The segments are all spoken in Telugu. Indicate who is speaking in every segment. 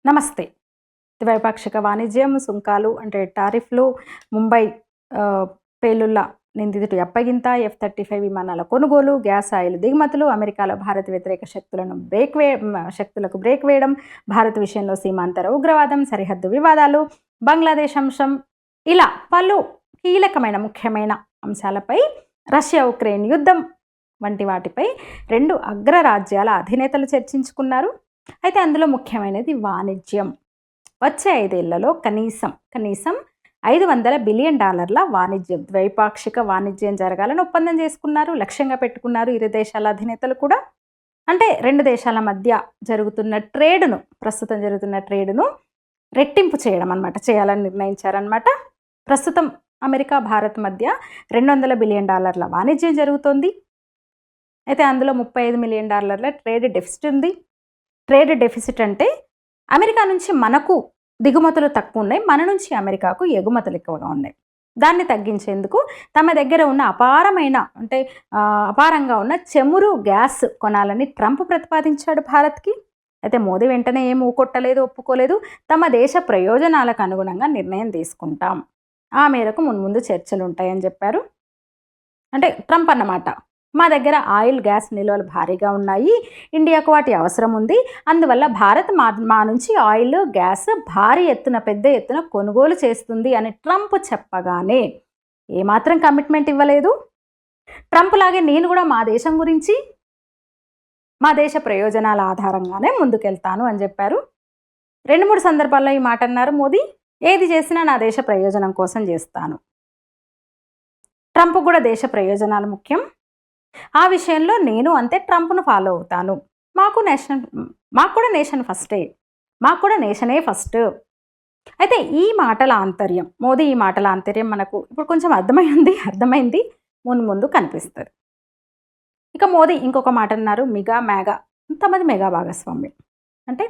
Speaker 1: నమస్తే. ద్వైపాక్షిక వాణిజ్యం, సుంకాలు అంటే టారిఫ్లు, ముంబై పేలుళ్ల నిందితుడి అప్పగింత, F-35 విమానాల కొనుగోలు, గ్యాస్ ఆయిల్ దిగుమతులు, అమెరికాలో భారత వ్యతిరేక శక్తులకు బ్రేక్ వేయడం, భారత్ విషయంలో సీమాంతర ఉగ్రవాదం, సరిహద్దు వివాదాలు, బంగ్లాదేశ్ అంశం, ఇలా పలు కీలకమైన ముఖ్యమైన అంశాలపై, రష్యా ఉక్రెయిన్ యుద్ధం వంటి వాటిపై రెండు అగ్రరాజ్యాల అధినేతలు చర్చించుకున్నారు. అయితే అందులో ముఖ్యమైనది వాణిజ్యం. వచ్చే 5 ఏళ్లలో కనీసం $500 బిలియన్ వాణిజ్యం, ద్వైపాక్షిక వాణిజ్యం జరగాలని ఒప్పందం చేసుకున్నారు, లక్ష్యంగా పెట్టుకున్నారు ఇరు దేశాల అధినేతలు కూడా. అంటే రెండు దేశాల మధ్య ప్రస్తుతం జరుగుతున్న ట్రేడును రెట్టింపు చేయడం అన్నమాట, చేయాలని నిర్ణయించారన్నమాట. ప్రస్తుతం అమెరికా భారత్ మధ్య $200 బిలియన్ వాణిజ్యం జరుగుతోంది. అయితే అందులో $35 మిలియన్ ట్రేడ్ డెఫిసిట్ ఉంది. ట్రేడ్ డెఫిసిట్ అంటే అమెరికా నుంచి మనకు దిగుమతులు తక్కువ ఉన్నాయి, మన నుంచి అమెరికాకు ఎగుమతులు ఎక్కువగా ఉన్నాయి. దాన్ని తగ్గించేందుకు తమ దగ్గర ఉన్న అపారంగా ఉన్న చమురు, గ్యాస్ కొనాలని ట్రంప్ ప్రతిపాదించాడు భారత్కి. అయితే మోదీ వెంటనే ఏం ఊకొట్టలేదు, ఒప్పుకోలేదు. తమ దేశ ప్రయోజనాలకు అనుగుణంగా నిర్ణయం తీసుకుంటాం, ఆ మేరకు మున్ముందు చర్చలు ఉంటాయని చెప్పారు. అంటే ట్రంప్ అన్నమాట. మా దగ్గర ఆయిల్, గ్యాస్ నిల్వలు భారీగా ఉన్నాయి, ఇండియాకు వాటి అవసరం ఉంది, అందువల్ల భారత్ మా నుంచి ఆయిల్, గ్యాస్ పెద్ద ఎత్తున కొనుగోలు చేస్తుంది అని ట్రంప్ చెప్పగానే ఏమాత్రం కమిట్మెంట్ ఇవ్వలేదు. ట్రంప్ లాగే నేను కూడా మా దేశం గురించి, మా దేశ ప్రయోజనాల ఆధారంగానే ముందుకెళ్తాను అని చెప్పారు. 2-3 సందర్భాల్లో ఈ మాట అన్నారు మోదీ. ఏది చేసినా నా దేశ ప్రయోజనం కోసం చేస్తాను. ట్రంప్ కూడా దేశ ప్రయోజనాలు ముఖ్యం, ఆ విషయంలో నేను అంతే ట్రంప్ను ఫాలో అవుతాను. మాకు కూడా నేషన్ ఫస్టే, మాకు కూడా నేషనే ఫస్ట్. అయితే ఈ మాటల ఆంతర్యం, మోదీ ఈ మాటల ఆంతర్యం మనకు ఇప్పుడు కొంచెం అర్థమైంది, ముందు కనిపిస్తుంది. ఇక మోదీ ఇంకొక మాట అన్నారు, తమది మెగా భాగస్వామ్యం. అంటే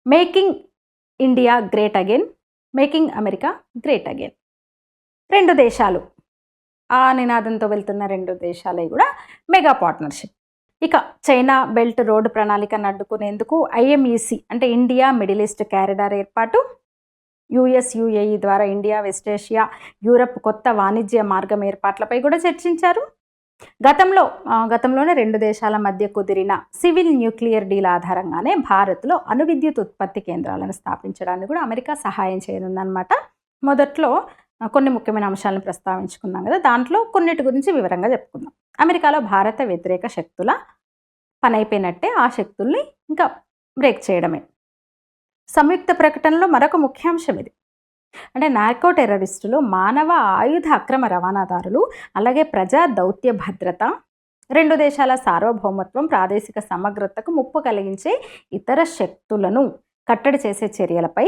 Speaker 1: making India great again, making America great again. రెండు దేశాలు, ఆ నినాదంతో వెళ్తున్న రెండు దేశాలే కూడా మెగా పార్ట్నర్షిప్. ఇక చైనా బెల్ట్ రోడ్డు ప్రణాళికను అడ్డుకునేందుకు IMEC అంటే ఇండియా మిడిల్ ఈస్ట్ కారిడార్ ఏర్పాటు, US UAE ద్వారా ఇండియా, వెస్ట్ ఏషియా, యూరప్ కొత్త వాణిజ్య మార్గం ఏర్పాట్లపై కూడా చర్చించారు. గతంలోనే రెండు దేశాల మధ్య కుదిరిన సివిల్ న్యూక్లియర్ డీల్ ఆధారంగానే భారత్లో అణు విద్యుత్ ఉత్పత్తి కేంద్రాలను స్థాపించడానికి కూడా అమెరికా సహాయం చేయనుందన్నమాట. మొదట్లో కొన్ని ముఖ్యమైన అంశాలను ప్రస్తావించుకున్నాం కదా, దాంట్లో కొన్నిటి గురించి వివరంగా చెప్పుకుందాం. అమెరికాలో భారత వ్యతిరేక శక్తుల పని అయిపోయినట్టే, ఆ శక్తుల్ని ఇంకా బ్రేక్ చేయడమే. సంయుక్త ప్రకటనలో మరొక ముఖ్యాంశం ఇది. అంటే నార్కో టెర్రరిస్టులు, మానవ ఆయుధ అక్రమ రవాణాదారులు, అలాగే ప్రజా దౌత్య భద్రత, రెండు దేశాల సార్వభౌమత్వం, ప్రాదేశిక సమగ్రతకు ముప్పు కలిగించే ఇతర శక్తులను కట్టడి చేసే చర్యలపై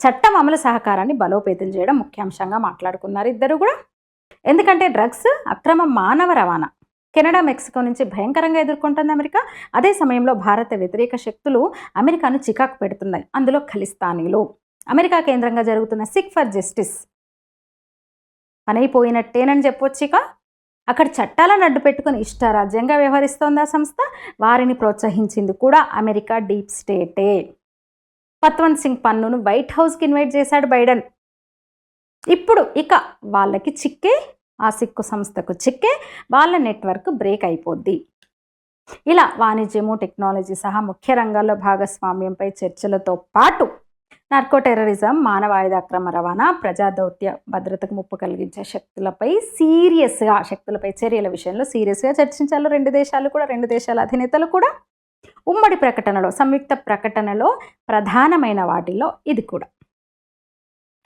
Speaker 1: చట్టం అమలు సహకారాన్ని బలోపేతం చేయడం ముఖ్యాంశంగా మాట్లాడుకున్నారు ఇద్దరు కూడా. ఎందుకంటే డ్రగ్స్, అక్రమ మానవ రవాణా కెనడా, మెక్సికో నుంచి భయంకరంగా ఎదుర్కొంటుంది అమెరికా. అదే సమయంలో భారత వ్యతిరేక శక్తులు అమెరికాను చికాకు పెడుతున్నాయి. అందులో ఖలిస్తానీలు. అమెరికా కేంద్రంగా జరుగుతున్న సిక్ ఫర్ జస్టిస్ పనైపోయినట్టేనని చెప్పొచ్చు. ఇక అక్కడ చట్టాలను అడ్డు పెట్టుకుని ఇష్టారాజ్యంగా వ్యవహరిస్తోంది ఆ సంస్థ. వారిని ప్రోత్సహించింది కూడా అమెరికా డీప్ స్టేటే. పత్వంత్ సింగ్ పన్నును వైట్ హౌస్కి ఇన్వైట్ చేశాడు బైడెన్. ఇప్పుడు ఇక వాళ్ళకి చిక్కే, ఆ సిక్కు సంస్థకు చిక్కే, వాళ్ళ నెట్వర్క్ బ్రేక్ అయిపోద్ది. ఇలా వాణిజ్యము, టెక్నాలజీ సహా ముఖ్య రంగాల్లో భాగస్వామ్యంపై చర్చలతో పాటు నార్కో టెర్రరిజం, మానవ ఆయుధ అక్రమ రవాణా, ప్రజా దౌత్య భద్రతకు ముప్పు కలిగించే శక్తులపై చర్యల విషయంలో సీరియస్గా చర్చించారు రెండు దేశాల అధినేతలు కూడా. ఉమ్మడి ప్రకటనలో, సంయుక్త ప్రకటనలో ప్రధానమైన వాటిల్లో ఇది కూడా.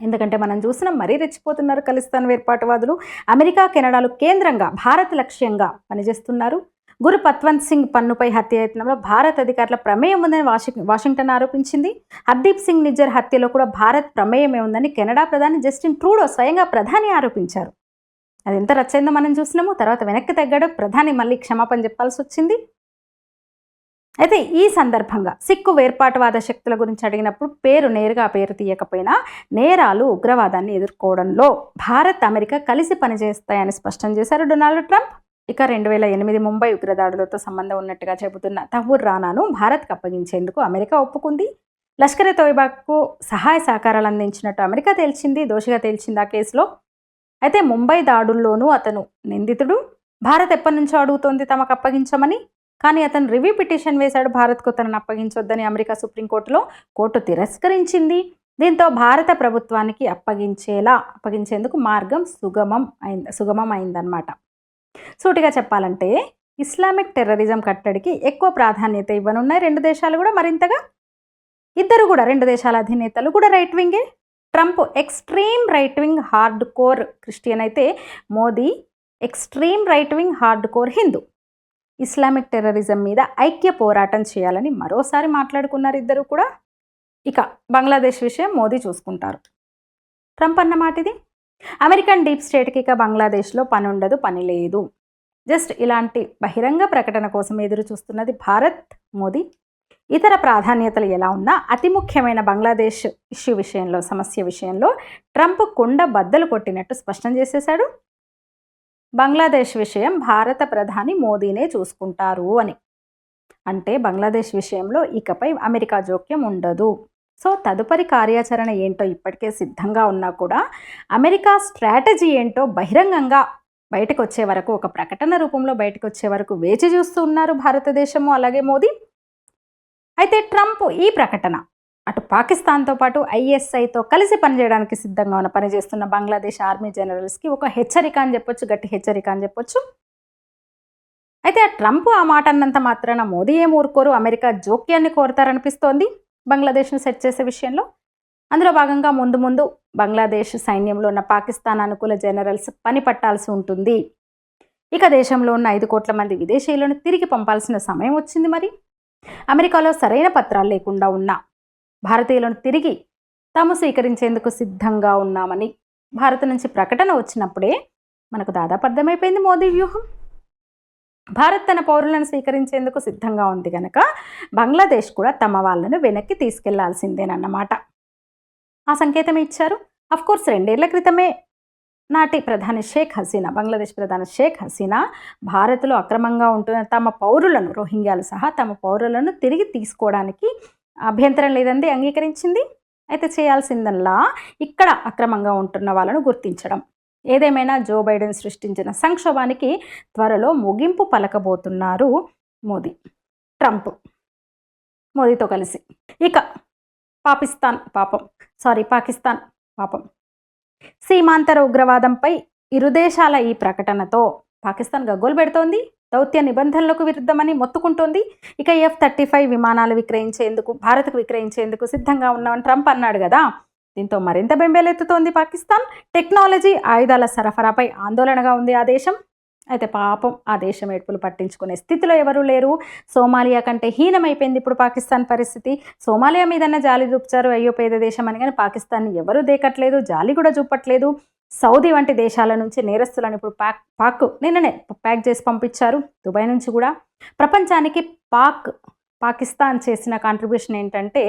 Speaker 1: ఎందుకంటే మనం చూసినాం, మరీ రెచ్చిపోతున్నారు ఖలిస్తాన్ వేర్పాటువాదులు. అమెరికా, కెనడాలు కేంద్రంగా భారత్ లక్ష్యంగా పనిచేస్తున్నారు. గురు పత్వంత్ సింగ్ పన్నుపై హత్యాయత్నంలో భారత్ అధికారుల ప్రమేయం ఉందని వాషింగ్టన్ ఆరోపించింది. హర్దీప్ సింగ్ నిజ్జర్ హత్యలో కూడా భారత్ ప్రమేయమే ఉందని కెనడా ప్రధాని జస్టిన్ ట్రూడో స్వయంగా ప్రధాని ఆరోపించారు. అది ఎంత రచ్చైందో మనం చూసినాము. తర్వాత వెనక్కి తగ్గాడు ప్రధాని, మళ్ళీ క్షమాపణ చెప్పాల్సి వచ్చింది. అయితే ఈ సందర్భంగా సిక్కు వేర్పాటువాద శక్తుల గురించి అడిగినప్పుడు నేరుగా పేరు తీయకపోయినా నేరాలు ఉగ్రవాదాన్ని ఎదుర్కోవడంలో భారత్ అమెరికా కలిసి పనిచేస్తాయని స్పష్టం చేశారు డొనాల్డ్ ట్రంప్. ఇక 2008 ముంబై ఉగ్రదాడులతో సంబంధం ఉన్నట్టుగా చెబుతున్న తహూర్ రానాను భారత్కు అప్పగించేందుకు అమెరికా ఒప్పుకుంది. లష్కర్-ఎ తోయిబాకు సహాయ సహకారాలు అందించినట్టు అమెరికా దోషిగా తేల్చింది ఆ కేసులో. అయితే ముంబై దాడుల్లోనూ అతను నిందితుడు. భారత్ ఎప్పటి నుంచో అడుగుతోంది తమకు అప్పగించమని. కానీ అతను రివ్యూ పిటిషన్ వేశాడు భారత్కు తనను అప్పగించొద్దని అమెరికా సుప్రీంకోర్టులో. కోర్టు తిరస్కరించింది. దీంతో భారత ప్రభుత్వానికి అప్పగించేందుకు మార్గం సుగమం అయిందన్నమాట. సూటిగా చెప్పాలంటే ఇస్లామిక్ టెర్రరిజం కట్టడికి ఎక్కువ ప్రాధాన్యత ఇవ్వనున్నాయి రెండు దేశాలు కూడా మరింతగా. ఇద్దరు కూడా, రెండు దేశాల అధినేతలు కూడా రైట్ వింగే. Trump extreme right wing hard core Christian అయితే Modi extreme right wing hard core Hindu. Islamic terrorism మీద ఐక్య పోరాటం చేయాలని మరోసారి మాట్లాడుకున్నారు ఇద్దరు కూడా. ఇక బంగ్లాదేశ్ విషయం మోదీ చూసుకుంటారు. ట్రంప్ అన్నమాట ఇది. అమెరికన్ డీప్ స్టేట్కి ఇక బంగ్లాదేశ్లో పని ఉండదు, పని లేదు. జస్ట్ ఇలాంటి బహిరంగ ప్రకటన కోసం ఎదురు చూస్తున్నది భారత్, మోదీ. ఇతర ప్రాధాన్యతలు ఎలా ఉన్నా అతి ముఖ్యమైన బంగ్లాదేశ్ సమస్య విషయంలో ట్రంప్ కుండ బద్దలు కొట్టినట్టు స్పష్టం చేసేశాడు. బంగ్లాదేశ్ విషయం భారత ప్రధాని మోదీనే చూసుకుంటారు అని. అంటే బంగ్లాదేశ్ విషయంలో ఇకపై అమెరికా జోక్యం ఉండదు. సో తదుపరి కార్యాచరణ ఏంటో ఇప్పటికే సిద్ధంగా ఉన్నా కూడా అమెరికా స్ట్రాటజీ ఏంటో బహిరంగంగా బయటకు వచ్చే వరకు, ఒక ప్రకటన రూపంలో బయటకు వచ్చే వరకు వేచి చూస్తూ ఉన్నారు భారతదేశము అలాగే మోదీ. అయితే ట్రంప్ ఈ ప్రకటన అటు పాకిస్తాన్తో పాటు ఐఎస్ఐతో కలిసి పనిచేయడానికి సిద్ధంగా పనిచేస్తున్న బంగ్లాదేశ్ ఆర్మీ జనరల్స్కి ఒక హెచ్చరిక అని చెప్పొచ్చు, గట్టి హెచ్చరిక అని చెప్పొచ్చు. అయితే ట్రంప్ ఆ మాట అన్నంత మాత్రాన మోదీ ఏం ఊరుకోరు, అమెరికా జోక్యాన్ని కోరతారనిపిస్తోంది బంగ్లాదేశ్ను సెట్ చేసే విషయంలో. అందులో భాగంగా ముందు బంగ్లాదేశ్ సైన్యంలో ఉన్న పాకిస్తాన్ అనుకూల జనరల్స్ పని పట్టాల్సి ఉంటుంది. ఇక దేశంలో ఉన్న 5 కోట్ల మంది విదేశీయులను తిరిగి పంపాల్సిన సమయం వచ్చింది. మరి అమెరికాలో సరైన పత్రాలు లేకుండా ఉన్న భారతీయులను తిరిగి తాము స్వీకరించేందుకు సిద్ధంగా ఉన్నామని భారత్ నుంచి ప్రకటన వచ్చినప్పుడే మనకు దాదాపు అర్థమైపోయింది మోదీ వ్యూహం. భారత్ తన పౌరులను స్వీకరించేందుకు సిద్ధంగా ఉంది కనుక బంగ్లాదేశ్ కూడా తమ వాళ్ళను వెనక్కి తీసుకెళ్లాల్సిందేనన్నమాట. ఆ సంకేతం ఇచ్చారు. అఫ్కోర్స్ 2 ఏళ్ల క్రితమే నాటి ప్రధాని బంగ్లాదేశ్ ప్రధాని షేక్ హసీనా భారత్లో అక్రమంగా ఉంటున్న తమ పౌరులను, రోహింగ్యాలు సహా తమ పౌరులను తిరిగి తీసుకోవడానికి అభ్యంతరం లేదండి అంగీకరించింది. అయితే చేయాల్సిందల్లా ఇక్కడ అక్రమంగా ఉంటున్న వాళ్ళను గుర్తించడం. ఏదేమైనా జో బైడెన్ సృష్టించిన సంక్షోభానికి త్వరలో ముగింపు పలకబోతున్నారు ట్రంప్ మోదీతో కలిసి. ఇక పాకిస్తాన్ పాపం సీమాంతర ఉగ్రవాదంపై ఇరు దేశాల ఈ ప్రకటనతో పాకిస్తాన్ గగ్గోలు పెడుతోంది. దౌత్య నిబంధనలకు విరుద్ధమని మొత్తుకుంటోంది. ఇక F-35 విమానాలు భారత్కు విక్రయించేందుకు సిద్ధంగా ఉన్నామని ట్రంప్ అన్నాడు కదా. దీంతో మరింత బెంబేలెత్తుతోంది పాకిస్తాన్. టెక్నాలజీ, ఆయుధాల సరఫరాపై ఆందోళనగా ఉంది ఆ దేశం. అయితే పాపం ఆ దేశం ఏడ్పులు పట్టించుకునే స్థితిలో ఎవరూ లేరు. సోమాలియా కంటే హీనమైపోయింది ఇప్పుడు పాకిస్తాన్ పరిస్థితి. సోమాలియా మీదన్న జాలి చూపుతారు, అయ్యో పేద దేశం అని, కానీ పాకిస్తాన్ని ఎవరూ దేకట్లేదు, జాలి కూడా చూపట్లేదు. సౌదీ వంటి దేశాల నుంచి నేరస్తులను ఇప్పుడు నిన్ననే ప్యాక్ చేసి పంపించారు, దుబాయ్ నుంచి కూడా. ప్రపంచానికి పాకిస్తాన్ చేసిన కాంట్రిబ్యూషన్ ఏంటంటే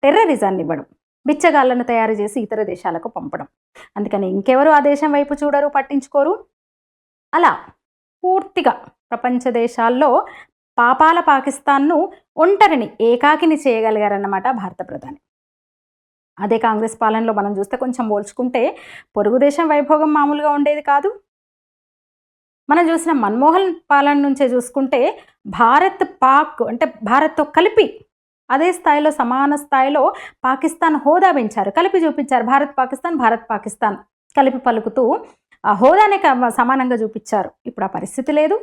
Speaker 1: టెర్రరిజాన్ని ఇవ్వడం, బిచ్చగాళ్లను తయారు చేసి ఇతర దేశాలకు పంపడం. అందుకని ఇంకెవరు ఆ దేశం వైపు చూడరు, పట్టించుకోరు. అలా పూర్తిగా ప్రపంచ దేశాల్లో పాపాల పాకిస్తాన్ను ఒంటరిని, ఏకాకిని చేయగలిగారన్నమాట భారత ప్రధాని. అదే కాంగ్రెస్ పాలనలో మనం చూస్తే కొంచెం పోల్చుకుంటే పొరుగు దేశం వైభోగం మామూలుగా ఉండేది కాదు. మనం చూసిన మన్మోహన్ పాలన నుంచే చూసుకుంటే భారత్తో కలిపి అదే స్థాయిలో, సమాన స్థాయిలో పాకిస్తాన్ హోదా పెంచారు, కలిపి చూపించారు. భారత్ పాకిస్తాన్ కలిపి పలుకుతూ ఆ హోదానే సమానంగా చూపించారు. ఇప్పుడు ఆ పరిస్థితి లేదు.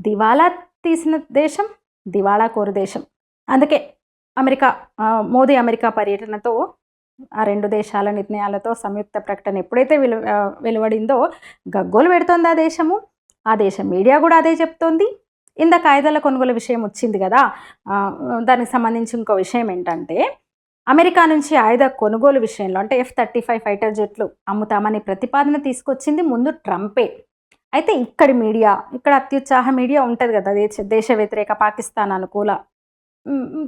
Speaker 1: దివాలా తీసిన దేశం, దివాళా కోరు దేశం. అందుకే మోదీ అమెరికా పర్యటనతో ఆ 2 దేశాల నిర్ణయాలతో సంయుక్త ప్రకటన ఎప్పుడైతే వెలువడిందో గగ్గోలు పెడుతోంది ఆ దేశము. ఆ దేశం మీడియా కూడా అదే చెప్తోంది. ఇందాక ఆయుధాల కొనుగోలు విషయం వచ్చింది కదా, దానికి సంబంధించి ఇంకో విషయం ఏంటంటే అమెరికా నుంచి ఆయుధ కొనుగోలు విషయంలో అంటే F-35 ఫైటర్ జెట్లు అమ్ముతామని ప్రతిపాదన తీసుకొచ్చింది ముందు ట్రంపే. అయితే ఇక్కడ అత్యుత్సాహ మీడియా ఉంటుంది కదా, దేశ వ్యతిరేక పాకిస్తాన్ అనుకూల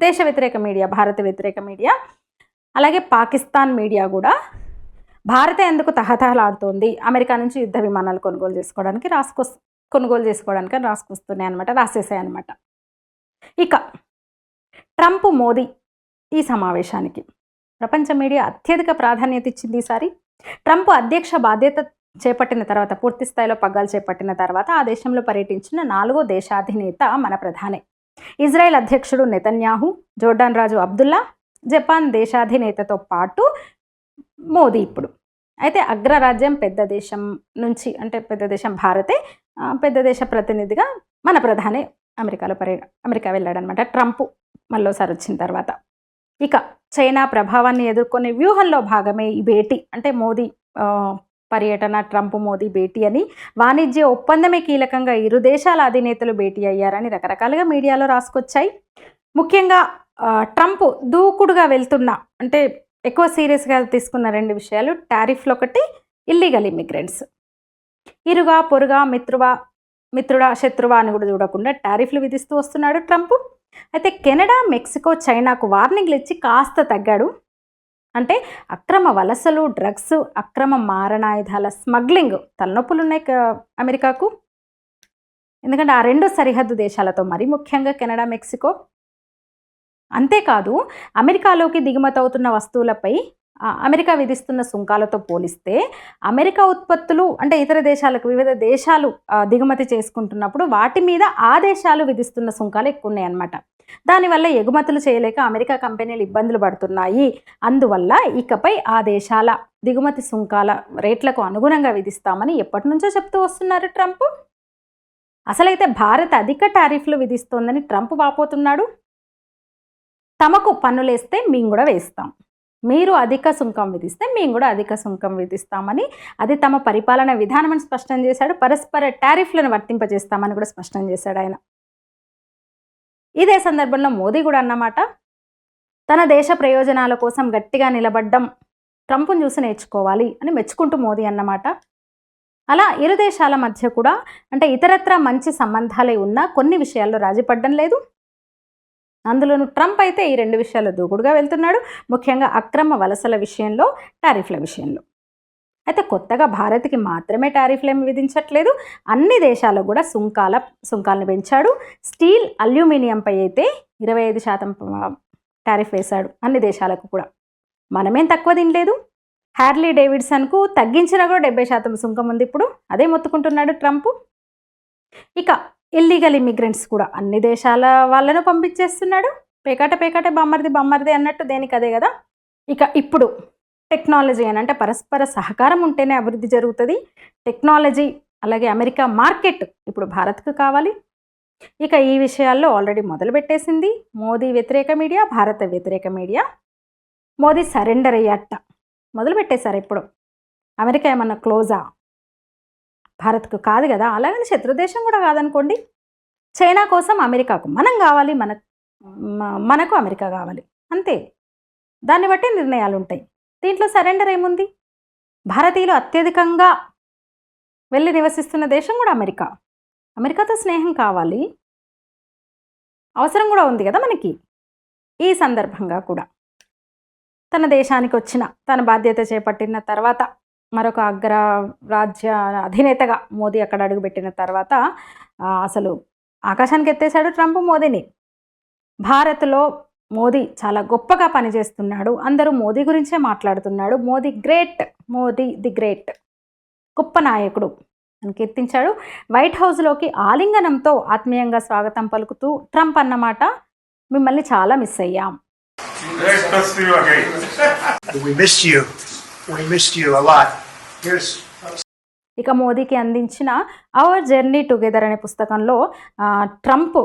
Speaker 1: దేశ వ్యతిరేక మీడియా, భారత వ్యతిరేక మీడియా, అలాగే పాకిస్తాన్ మీడియా కూడా భారత ఎందుకు తహతహలాడుతోంది, అమెరికా నుంచి యుద్ధ విమానాలు కొనుగోలు చేసుకోవడానికి రాసుకొస్తున్నాయి అనమాట, రాసేసాయి అనమాట. ఇక ట్రంప్ మోదీ ఈ సమావేశానికి ప్రపంచ మీడియా అత్యధిక ప్రాధాన్యత ఇచ్చింది ఈసారి. ట్రంప్ అధ్యక్ష బాధ్యత చేపట్టిన తర్వాత, పూర్తి స్థాయిలో పగ్గాలు చేపట్టిన తర్వాత ఆ దేశంలో పర్యటించిన 4వ దేశాధినేత మన ప్రధానే. ఇజ్రాయెల్ అధ్యక్షుడు నెతన్యాహు, జోర్డాన్ రాజు అబ్దుల్లా, జపాన్ దేశాధినేతతో పాటు మోదీ ఇప్పుడు. అయితే అగ్రరాజ్యం పెద్ద దేశం నుంచి, అంటే పెద్ద దేశం భారతే, పెద్ద దేశ ప్రతినిధిగా మన ప్రధాని అమెరికా వెళ్ళాడనమాట ట్రంప్ మళ్ళోసారి వచ్చిన తర్వాత. ఇక చైనా ప్రభావాన్ని ఎదుర్కొనే వ్యూహంలో భాగమే ఈ భేటీ. అంటే మోదీ పర్యటన, ట్రంప్ మోదీ భేటీ అని, వాణిజ్య ఒప్పందమే కీలకంగా ఇరు దేశాల అధినేతలు భేటీ అయ్యారని రకరకాలుగా మీడియాలో రాసుకొచ్చాయి. ముఖ్యంగా ట్రంప్ దూకుడుగా వెళ్తున్న, అంటే ఎక్కువ సీరియస్గా తీసుకున్న 2 విషయాలు, టారిఫ్లు ఒకటి, ఇల్లీగల్ ఇమిగ్రెంట్స్. ఇరుగా పొరుగా మిత్రుడా శత్రువా అని కూడా చూడకుండా టారిఫ్లు విధిస్తూ వస్తున్నాడు ట్రంప్. అయితే కెనడా, మెక్సికో, చైనాకు వార్నింగ్లు ఇచ్చి కాస్త తగ్గాడు. అంటే అక్రమ వలసలు, డ్రగ్స్, అక్రమ మారణాయుధాల స్మగ్లింగ్ తలనొప్పులు ఉన్నాయి అమెరికాకు. ఎందుకంటే ఆ 2 సరిహద్దు దేశాలతో, మరీ ముఖ్యంగా కెనడా, మెక్సికో. అంతేకాదు అమెరికాలోకి దిగుమతి అవుతున్న వస్తువులపై అమెరికా విధిస్తున్న సుంకాలతో పోలిస్తే అమెరికా ఉత్పత్తులు, అంటే ఇతర దేశాలకు, వివిధ దేశాలు దిగుమతి చేసుకుంటున్నప్పుడు వాటి మీద ఆ దేశాలు విధిస్తున్న సుంకాలు ఎక్కువ ఉన్నాయి అన్నమాట. దానివల్ల ఎగుమతులు చేయలేక అమెరికా కంపెనీలు ఇబ్బందులు పడుతున్నాయి. అందువల్ల ఇకపై ఆ దేశాల దిగుమతి సుంకాల రేట్లకు అనుగుణంగా విధిస్తామని ఎప్పటి నుంచో చెప్తూ వస్తున్నారు ట్రంప్. అసలైతే భారత్ అధిక టారిఫ్లు విధిస్తోందని ట్రంప్ వాపోతున్నాడు. తమకు పన్నులేస్తే మేము కూడా వేస్తాం, మీరు అధిక సుంకం విధిస్తే మేము కూడా అధిక సుంకం విధిస్తామని, అది తమ పరిపాలన విధానం అని స్పష్టం చేశాడు. పరస్పర టారిఫ్లను వర్తింపజేస్తామని కూడా స్పష్టం చేశాడు ఆయన. ఇదే సందర్భంలో మోదీ కూడా అన్నమాట, తన దేశ ప్రయోజనాల కోసం గట్టిగా నిలబడ్డం ట్రంప్ను చూసి నేర్చుకోవాలి అని మెచ్చుకుంటూ మోదీ అన్నమాట. అలా ఇరు దేశాల మధ్య కూడా, అంటే ఇతరత్రా మంచి సంబంధాలే ఉన్నా కొన్ని విషయాల్లో రాజీపడ్డం లేదు. అందులోనూ ట్రంప్ అయితే ఈ 2 విషయాల్లో దూకుడుగా వెళ్తున్నాడు, ముఖ్యంగా అక్రమ వలసల విషయంలో, టారిఫ్ల విషయంలో. అయితే కొత్తగా భారత్కి మాత్రమే టారిఫ్లు ఏమి విధించట్లేదు, అన్ని దేశాలకు కూడా సుంకాలను పెంచాడు. స్టీల్, అల్యూమినియంపై అయితే 25% టారిఫ్ వేశాడు అన్ని దేశాలకు కూడా. మనమేం తక్కువ తినలేదు. హార్లీ డేవిడ్సన్కు తగ్గించినా కూడా 70% సుంకం ఉంది ఇప్పుడు, అదే మొత్తుకుంటున్నాడు ట్రంప్. ఇక ఇల్లీగల్ ఇమిగ్రెంట్స్ కూడా అన్ని దేశాల వాళ్ళను పంపించేస్తున్నాడు. పేకాట బమ్మర్ది అన్నట్టు దేనికి అదే కదా. ఇక ఇప్పుడు టెక్నాలజీ అని, అంటే పరస్పర సహకారం ఉంటేనే అభివృద్ధి జరుగుతుంది. టెక్నాలజీ అలాగే అమెరికా మార్కెట్ ఇప్పుడు భారత్కు కావాలి. ఇక ఈ విషయాల్లో ఆల్రెడీ మొదలుపెట్టేసింది మోదీ వ్యతిరేక మీడియా, భారత వ్యతిరేక మీడియా. మోదీ సరెండర్ అయ్యాట మొదలుపెట్టేశారు. ఇప్పుడు అమెరికా ఏమన్నా క్లోజా? భారత్కు కాదు కదా, అలాగని శత్రుదేశం కూడా కాదనుకోండి. చైనా కోసం అమెరికాకు మనం కావాలి, మనకు అమెరికా కావాలి, అంతే. దాన్ని బట్టి నిర్ణయాలు ఉంటాయి. దీంట్లో సరెండర్ ఏముంది? భారతీయులు అత్యధికంగా వెళ్ళి నివసిస్తున్న దేశం కూడా అమెరికా. అమెరికాతో స్నేహం కావాలి, అవసరం కూడా ఉంది కదా మనకి. ఈ సందర్భంగా కూడా తన దేశానికి వచ్చిన, తన బాధ్యత చేపట్టిన తర్వాత, మరొక అగ్రరాజ్య అధినేతగా మోదీ అక్కడ అడుగుపెట్టిన తర్వాత అసలు ఆకాశానికి ఎత్తేశాడు ట్రంప్ మోదీని. భారత్లో మోదీ చాలా గొప్పగా పనిచేస్తున్నాడు, అందరూ మోదీ గురించే మాట్లాడుతున్నాడు. Modi great, Modi the great, గొప్ప నాయకుడు అని కీర్తించాడు. వైట్ హౌస్లోకి ఆలింగనంతో ఆత్మీయంగా స్వాగతం పలుకుతూ ట్రంప్ అన్నమాట, మిమ్మల్ని చాలా మిస్ అయ్యాం. ఇక మోదీకి అందించిన అవర్ జర్నీ టుగెదర్ అనే పుస్తకంలో ట్రంప్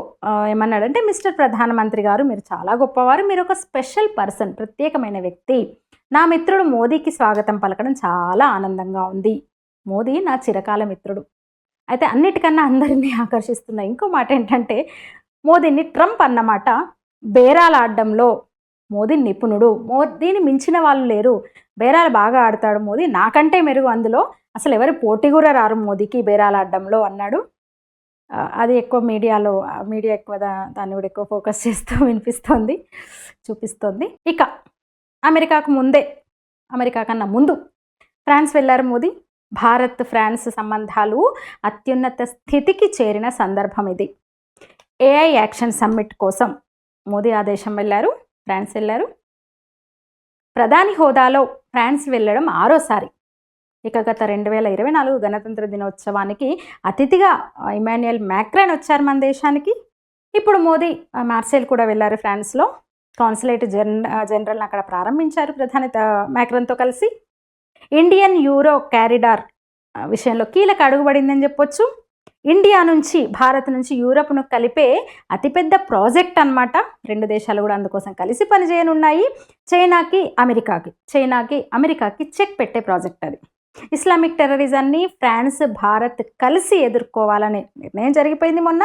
Speaker 1: ఏమన్నాడంటే, మిస్టర్ ప్రధానమంత్రి గారు, మీరు చాలా గొప్పవారు, మీరు ఒక స్పెషల్ పర్సన్, ప్రత్యేకమైన వ్యక్తి. నా మిత్రుడు మోదీకి స్వాగతం పలకడం చాలా ఆనందంగా ఉంది. మోదీ నా చిరకాల మిత్రుడు. అయితే అన్నిటికన్నా అందరినీ ఆకర్షిస్తున్న ఇంకో మాట ఏంటంటే, మోదీని ట్రంప్ అన్నమాట బేరాలు ఆడడంలో మోదీ నిపుణుడు, మోదీని మించిన వాళ్ళు లేరు, బేరాలు బాగా ఆడతాడు మోదీ, నాకంటే మెరుగు, అందులో అసలు ఎవరు పోటీ కూడా రారు మోదీకి బేరాలు ఆడడంలో అన్నాడు. అది ఎక్కువ మీడియా ఎక్కువ దాన్ని కూడా ఎక్కువ ఫోకస్ చేస్తూ చూపిస్తోంది. ఇక అమెరికా కన్నా ముందు ఫ్రాన్స్ వెళ్ళారు మోదీ. భారత్ ఫ్రాన్స్ సంబంధాలు అత్యున్నత స్థితికి చేరిన సందర్భం ఇది. AI యాక్షన్ సమ్మిట్ కోసం మోదీ ఆ దేశం వెళ్ళారు, ఫ్రాన్స్ వెళ్ళారు. ప్రధాని హోదాలో ఫ్రాన్స్ వెళ్ళడం 6సారి. ఇక గత 2024 గణతంత్ర దినోత్సవానికి అతిథిగా ఇమాన్యుయల్ మ్యాక్రాన్ వచ్చారు మన దేశానికి. ఇప్పుడు మోదీ మార్సెల్ కూడా వెళ్ళారు ఫ్రాన్స్లో. కాన్సులేట్ జనరల్ని అక్కడ ప్రారంభించారు ప్రధాని మ్యాక్రాన్తో కలిసి. ఇండియన్ యూరో కారిడార్ విషయంలో కీలక అడుగుపడిందని చెప్పొచ్చు. ఇండియా నుంచి భారత్ నుంచి యూరప్ను కలిపే అతిపెద్ద ప్రాజెక్ట్ అన్నమాట. 2 దేశాలు కూడా అందుకోసం కలిసి పనిచేయనున్నాయి. చైనాకి అమెరికాకి చెక్ పెట్టే ప్రాజెక్ట్ అది. ఇస్లామిక్ టెర్రరిజాన్ని ఫ్రాన్స్ భారత్ కలిసి ఎదుర్కోవాలనే నిర్ణయం జరిగిపోయింది మొన్న.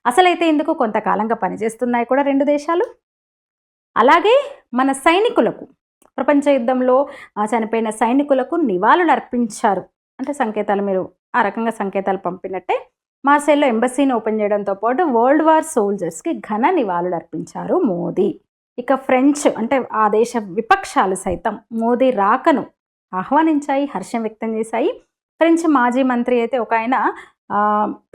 Speaker 1: అసలైతే ఇందుకు కొంతకాలంగా పనిచేస్తున్నాయి కూడా 2 దేశాలు. అలాగే మన సైనికులకు, ప్రపంచ యుద్ధంలో చనిపోయిన సైనికులకు నివాళులు అర్పించారు. అంటే సంకేతాలు, మీరు ఆ రకంగా సంకేతాలు పంపినట్టే మార్సెల్లో ఎంబసీని ఓపెన్ చేయడంతో పాటు వరల్డ్ వార్ సోల్జర్స్కి ఘన నివాళులు అర్పించారు మోదీ. ఇక ఫ్రెంచ్ అంటే ఆ దేశ విపక్షాలు సైతం మోదీ రాకను ఆహ్వానించాయి, హర్షం వ్యక్తం చేశాయి. ఫ్రెంచ్ మాజీ మంత్రి అయితే ఒక ఆయన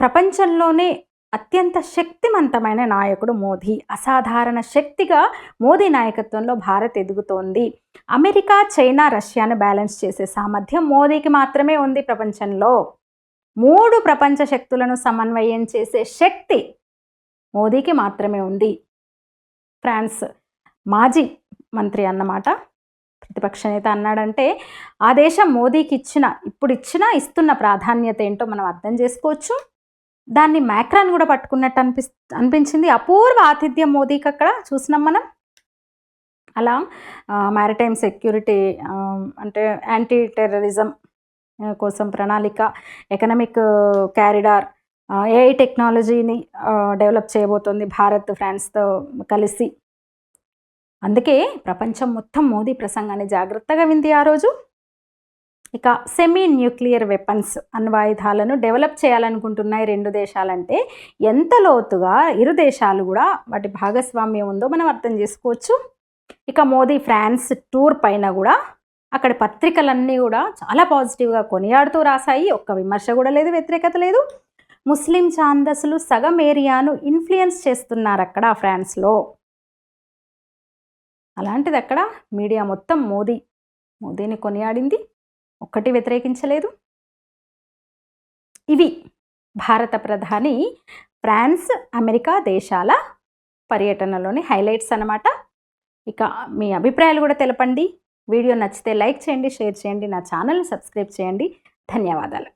Speaker 1: ప్రపంచంలోనే అత్యంత శక్తివంతమైన నాయకుడు మోదీ, అసాధారణ శక్తిగా మోదీ నాయకత్వంలో భారత్ ఎదుగుతోంది. అమెరికా, చైనా, రష్యాను బ్యాలెన్స్ చేసే సామర్థ్యం మోదీకి మాత్రమే ఉంది. ప్రపంచంలో 3 ప్రపంచ శక్తులను సమన్వయం చేసే శక్తి మోదీకి మాత్రమే ఉంది. ఫ్రాన్స్ మాజీ మంత్రి అన్నమాట. ప్రతిపక్ష నేత అన్నాడంటే ఆ దేశం మోదీకి ఇస్తున్న ప్రాధాన్యత ఏంటో మనం అర్థం చేసుకోవచ్చు. దాన్ని మ్యాక్రాన్ కూడా పట్టుకున్నట్టు అనిపించింది. అపూర్వ ఆతిథ్యం మోదీకి అక్కడ చూసినాం మనం. అలా మ్యారిటైమ్ సెక్యూరిటీ అంటే యాంటీ టెర్రరిజం కోసం ప్రణాళిక, ఎకనామిక్ కారిడార్, AI టెక్నాలజీని డెవలప్ చేయబోతోంది భారత్ ఫ్రాన్స్తో కలిసి. అందుకే ప్రపంచం మొత్తం మోదీ ప్రసంగాన్ని జాగ్రత్తగా వింది ఆ రోజు. ఇక సెమీ న్యూక్లియర్ వెపన్స్, అణ్వాయుధాలను డెవలప్ చేయాలనుకుంటున్నాయి 2 దేశాలంటే ఎంత లోతుగా ఇరు దేశాలు కూడా వాటి భాగస్వామ్యం ఉందో మనం అర్థం చేసుకోవచ్చు. ఇక మోదీ ఫ్రాన్స్ టూర్ పైన కూడా అక్కడి పత్రికలన్నీ కూడా చాలా పాజిటివ్గా కొనియాడుతూ రాశాయి. ఒక్క విమర్శ కూడా లేదు, వ్యతిరేకత లేదు. ముస్లిం ఛాందసులు సగం ఏరియాను ఇన్ఫ్లుయెన్స్ చేస్తున్నారు అక్కడ ఫ్రాన్స్లో. అలాంటిది అక్కడ మీడియా మొత్తం మోదీని కొనియాడింది, ఒక్కటి వ్యతిరేకించలేదు. ఇవి భారత ప్రధాని ఫ్రాన్స్, అమెరికా దేశాల పర్యటనలోని హైలైట్స్ అన్నమాట. ఇక మీ అభిప్రాయాలు కూడా తెలపండి. వీడియో నచ్చితే లైక్ చేయండి, షేర్ చేయండి, నా ఛానల్ని సబ్స్క్రైబ్ చేయండి. ధన్యవాదాలు.